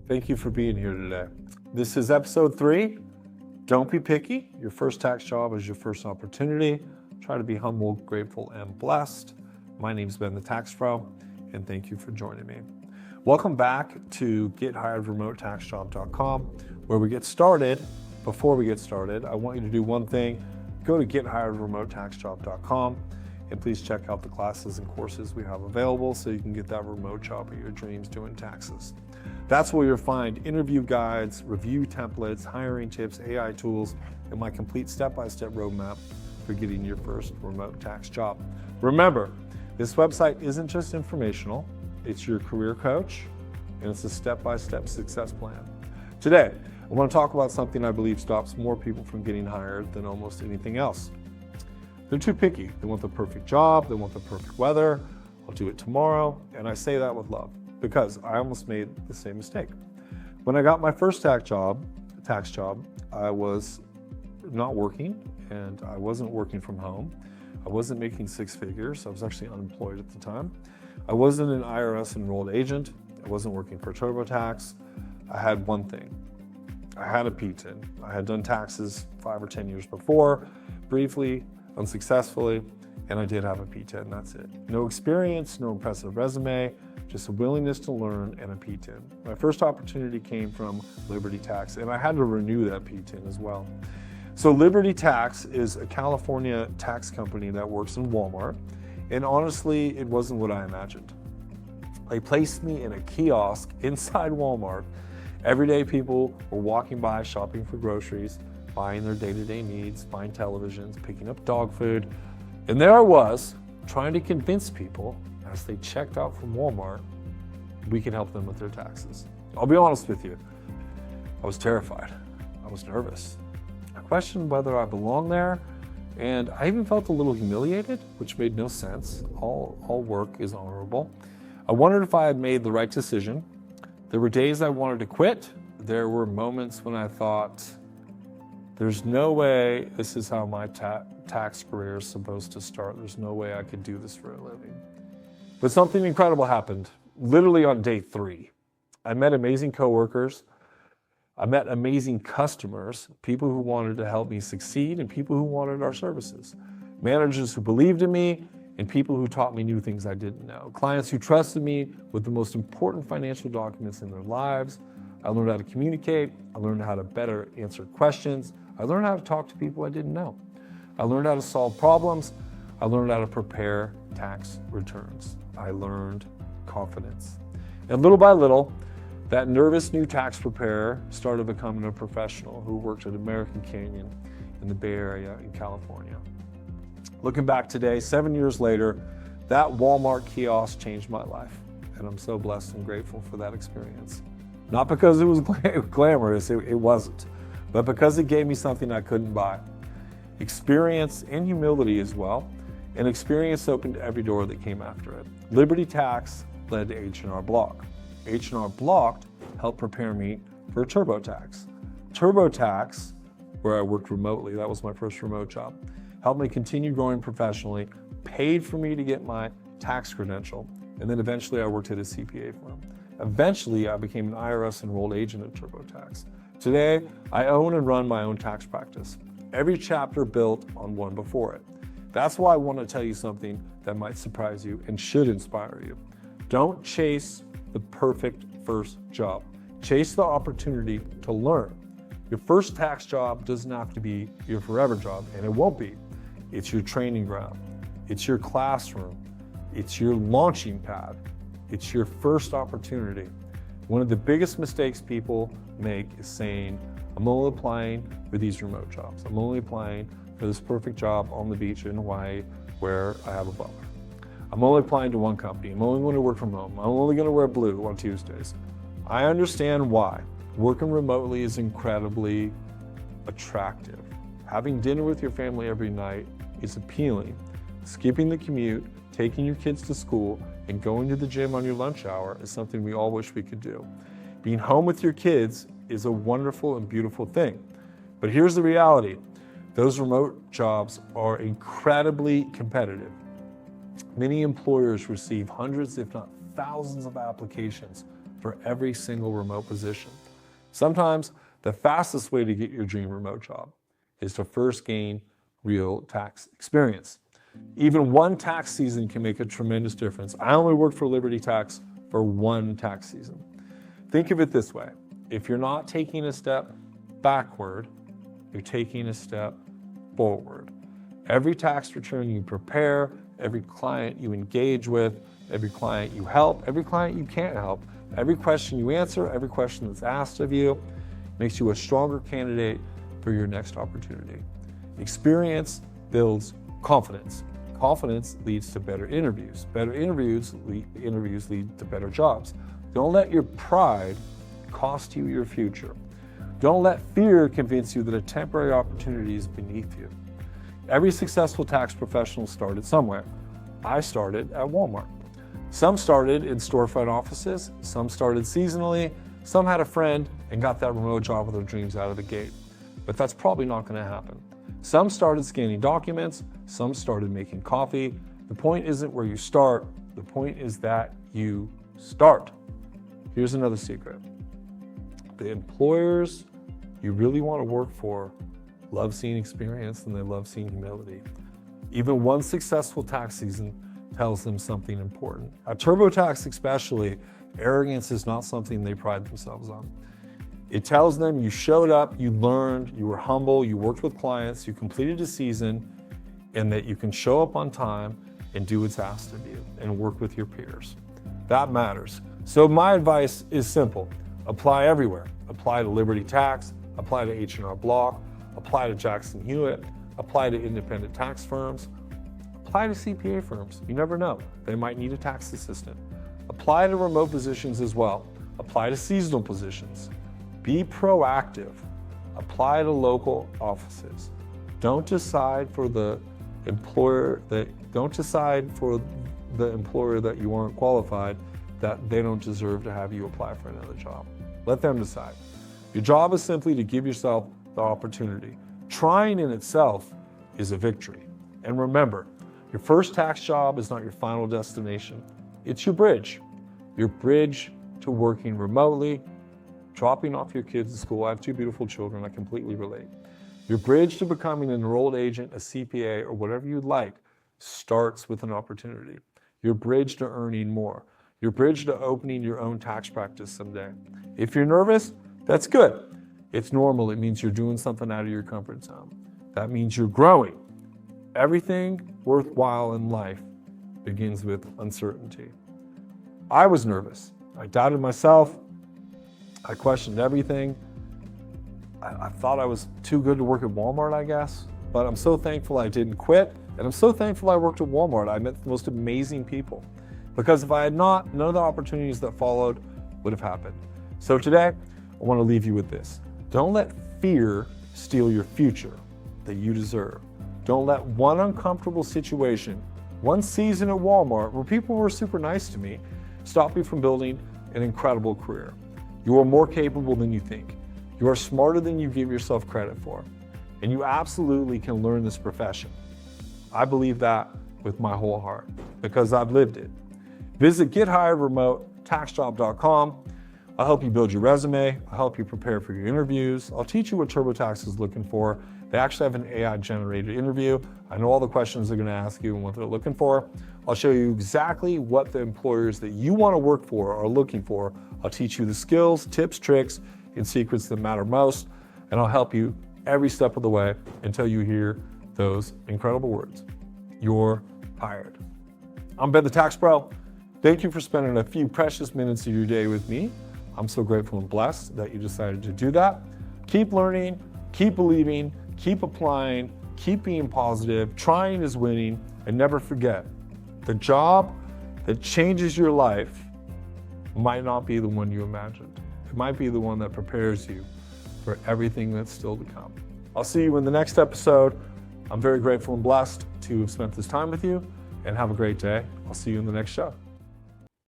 Thank you for being here today. This is episode 3. Don't be picky. Your first tax job is your first opportunity. Try to be humble, grateful, and blessed. My name's Ben the Tax Pro, and thank you for joining me. Welcome back to GetHiredRemoteTaxJob.com, where we get started. Before we get started, I want you to do one thing. Go to GetHiredRemoteTaxJob.com and please check out the classes and courses we have available so you can get that remote job of your dreams doing taxes. That's where you'll find interview guides, review templates, hiring tips, AI tools, and my complete step-by-step roadmap for getting your first remote tax job. Remember, this website isn't just informational, it's your career coach, and it's a step-by-step success plan. Today, I want to talk about something I believe stops more people from getting hired than almost anything else. They're too picky. They want the perfect job, they want the perfect weather, I'll do it tomorrow, and I say that with love, because I almost made the same mistake. When I got my first tax job, I was not working, and I wasn't working from home. I wasn't making 6 figures. I was actually unemployed at the time. I wasn't an IRS enrolled agent. I wasn't working for TurboTax. I had one thing. I had a PTIN. I had done taxes 5 or 10 years before, briefly, unsuccessfully, and I did have a PTIN, that's it. No experience, no impressive resume, just a willingness to learn and a PTIN. My first opportunity came from Liberty Tax, and I had to renew that PTIN as well. So Liberty Tax is a California tax company that works in Walmart, and honestly, it wasn't what I imagined. They placed me in a kiosk inside Walmart. Everyday people were walking by, shopping for groceries, buying their day-to-day needs, buying televisions, picking up dog food. And there I was, trying to convince people as they checked out from Walmart, we can help them with their taxes. I'll be honest with you, I was terrified. I was nervous. I questioned whether I belonged there, and I even felt a little humiliated, which made no sense. All work is honorable. I wondered if I had made the right decision. There were days I wanted to quit. There were moments when I thought, there's no way this is how my tax career is supposed to start. There's no way I could do this for a living. But something incredible happened, literally on day 3. I met amazing coworkers. I met amazing customers, people who wanted to help me succeed and people who wanted our services. Managers who believed in me and people who taught me new things I didn't know. Clients who trusted me with the most important financial documents in their lives. I learned how to communicate. I learned how to better answer questions. I learned how to talk to people I didn't know. I learned how to solve problems. I learned how to prepare tax returns. I learned confidence. And little by little, that nervous new tax preparer started becoming a professional who worked at American Canyon in the Bay Area in California. Looking back today, 7 years later, that Walmart kiosk changed my life. And I'm so blessed and grateful for that experience. Not because it was glamorous, it wasn't, but because it gave me something I couldn't buy. Experience and humility as well, and experience opened every door that came after it. Liberty Tax led to H&R Block. H&R Block helped prepare me for TurboTax. TurboTax, where I worked remotely, that was my first remote job, helped me continue growing professionally, paid for me to get my tax credential, and then eventually I worked at a CPA firm. Eventually, I became an IRS enrolled agent at TurboTax. Today, I own and run my own tax practice. Every chapter built on one before it. That's why I want to tell you something that might surprise you and should inspire you. Don't chase the perfect first job. Chase the opportunity to learn. Your first tax job doesn't have to be your forever job, and it won't be. It's your training ground. It's your classroom. It's your launching pad. It's your first opportunity. One of the biggest mistakes people make is saying, I'm only applying for these remote jobs. I'm only applying for this perfect job on the beach in Hawaii where I have a butler. I'm only applying to one company. I'm only going to work from home. I'm only going to wear blue on Tuesdays. I understand why. Working remotely is incredibly attractive. Having dinner with your family every night is appealing. Skipping the commute, taking your kids to school, and going to the gym on your lunch hour is something we all wish we could do. Being home with your kids is a wonderful and beautiful thing. But here's the reality. Those remote jobs are incredibly competitive. Many employers receive hundreds, if not thousands of applications for every single remote position. Sometimes the fastest way to get your dream remote job is to first gain real tax experience. Even one tax season can make a tremendous difference. I only worked for Liberty Tax for one tax season. Think of it this way. If you're not taking a step backward, you're taking a step forward. Every tax return you prepare, every client you engage with, every client you help, every client you can't help, every question you answer, every question that's asked of you makes you a stronger candidate for your next opportunity. Experience builds confidence. Confidence leads to better interviews. Better interviews lead to better jobs. Don't let your pride cost you your future. Don't let fear convince you that a temporary opportunity is beneath you. Every successful tax professional started somewhere. I started at Walmart. Some started in storefront offices, some started seasonally, some had a friend and got that remote job with their dreams out of the gate. But that's probably not going to happen. Some started scanning documents, some started making coffee. The point isn't where you start, the point is that you start. Here's another secret. The employers you really want to work for love seeing experience and they love seeing humility. Even one successful tax season tells them something important. At TurboTax especially, arrogance is not something they pride themselves on. It tells them you showed up, you learned, you were humble, you worked with clients, you completed a season, and that you can show up on time and do what's asked of you and work with your peers. That matters. So my advice is simple. Apply everywhere. Apply to Liberty Tax, apply to H&R Block, apply to Jackson Hewitt, apply to independent tax firms, apply to CPA firms. You never know. They might need a tax assistant. Apply to remote positions as well. Apply to seasonal positions. Be proactive. Apply to local offices. Don't decide for the employer that you aren't qualified, that they don't deserve to have you apply for another job. Let them decide. Your job is simply to give yourself the opportunity. Trying in itself is a victory. And remember, your first tax job is not your final destination. It's your bridge. Your bridge to working remotely, dropping off your kids at school. I have two beautiful children, I completely relate. Your bridge to becoming an enrolled agent, a CPA, or whatever you'd like starts with an opportunity. Your bridge to earning more. Your bridge to opening your own tax practice someday. If you're nervous, that's good. It's normal. It means you're doing something out of your comfort zone. That means you're growing. Everything worthwhile in life begins with uncertainty. I was nervous. I doubted myself. I questioned everything. I thought I was too good to work at Walmart, I guess. But I'm so thankful I didn't quit. And I'm so thankful I worked at Walmart. I met the most amazing people. Because if I had not, none of the opportunities that followed would have happened. So today, I want to leave you with this. Don't let fear steal your future that you deserve. Don't let one uncomfortable situation, one season at Walmart where people were super nice to me, stop you from building an incredible career. You are more capable than you think. You are smarter than you give yourself credit for. And you absolutely can learn this profession. I believe that with my whole heart because I've lived it. Visit GetHiredRemoteTaxJob.com. I'll help you build your resume. I'll help you prepare for your interviews. I'll teach you what TurboTax is looking for. They actually have an AI-generated interview. I know all the questions they're going to ask you and what they're looking for. I'll show you exactly what the employers that you want to work for are looking for. I'll teach you the skills, tips, tricks, and secrets that matter most. And I'll help you every step of the way until you hear those incredible words. You're hired. I'm Ben the Tax Pro. Thank you for spending a few precious minutes of your day with me. I'm so grateful and blessed that you decided to do that. Keep learning, keep believing, keep applying, keep being positive. Trying is winning, and never forget, the job that changes your life might not be the one you imagined. It might be the one that prepares you for everything that's still to come. I'll see you in the next episode. I'm very grateful and blessed to have spent this time with you, and have a great day. I'll see you in the next show.